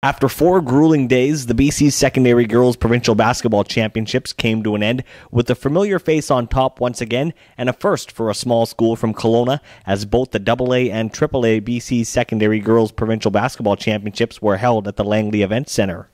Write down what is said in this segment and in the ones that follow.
After 4 grueling days, the BC Secondary Girls Provincial Basketball Championships came to an end with the familiar face on top once again, and a first for a small school from Kelowna, as both the AA and AAA BC Secondary Girls Provincial Basketball Championships were held at the Langley Event Centre.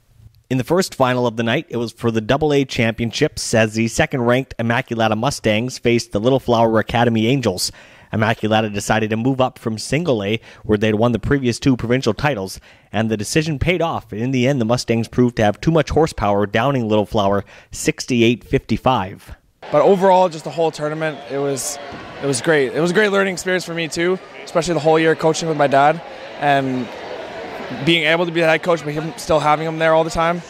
In the first final of the night, it was for the AA Championships as the second-ranked Immaculata Mustangs faced the Little Flower Academy Angels. Immaculata decided to move up from Single A, where they'd won the previous 2 provincial titles, and the decision paid off. In the end, the Mustangs proved to have too much horsepower, downing Little Flower 68-55. But overall, just the whole tournament, it was great. It was a great learning experience for me too, especially the whole year coaching with my dad and being able to be the head coach, but him still having him there all the time.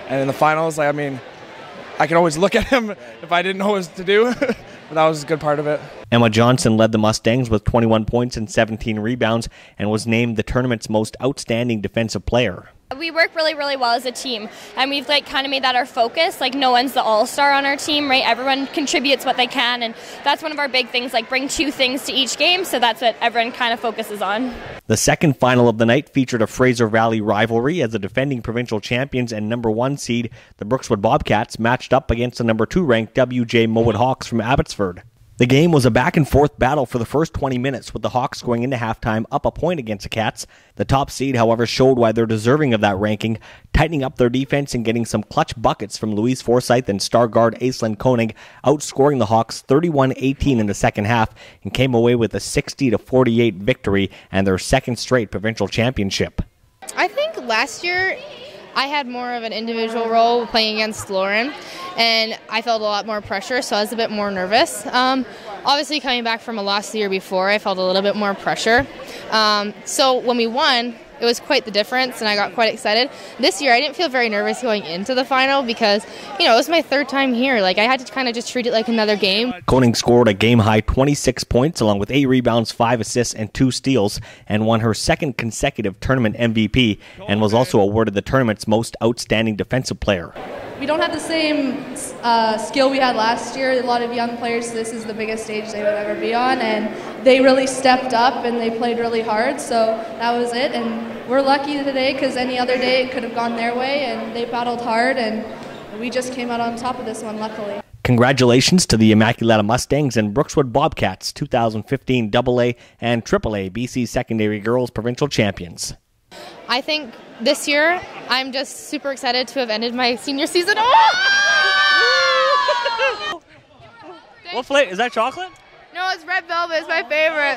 And in the finals, I can always look at him if I didn't know what to do, but that was a good part of it. Emma Johnson led the Mustangs with 21 points and 17 rebounds and was named the tournament's most outstanding defensive player. We work really well as a team, and we've kind of made that our focus. No one's the all-star on our team, right? Everyone contributes what they can, and that's one of our big things, bring 2 things to each game, so that's what everyone kind of focuses on. The second final of the night featured a Fraser Valley rivalry as the defending provincial champions and number 1 seed, the Brookswood Bobcats, matched up against the number 2 ranked WJ Mouat Hawks from Abbotsford. The game was a back-and-forth battle for the first 20 minutes, with the Hawks going into halftime up a point against the Cats. The top seed, however, showed why they're deserving of that ranking, tightening up their defense and getting some clutch buckets from Louise Forsyth and star guard Aislinn Koenig, outscoring the Hawks 31-18 in the second half, and came away with a 60-48 victory and their second straight provincial championship. I think last year I had more of an individual role playing against Lauren, and I felt a lot more pressure, so I was a bit more nervous. Obviously, coming back from a loss the year before, I felt a little bit more pressure. So when we won, it was quite the difference, and I got quite excited. This year, I didn't feel very nervous going into the final because, it was my 3rd time here. I had to kind of just treat it like another game. Koenig scored a game-high 26 points, along with 8 rebounds, 5 assists, and 2 steals, and won her second consecutive tournament MVP, and was also awarded the tournament's most outstanding defensive player. We don't have the same skill we had last year. A lot of young players, this is the biggest stage they would ever be on, and they really stepped up and they played really hard, so that was it. And we're lucky today because any other day it could have gone their way, and they battled hard, and we just came out on top of this one, luckily. Congratulations to the Immaculata Mustangs and Brookswood Bobcats, 2015 AA and AAA BC Secondary Girls Provincial Champions. I think this year, I'm just super excited to have ended my senior season. Oh! What flavor? Is that chocolate? No, it's red velvet. It's my favorite.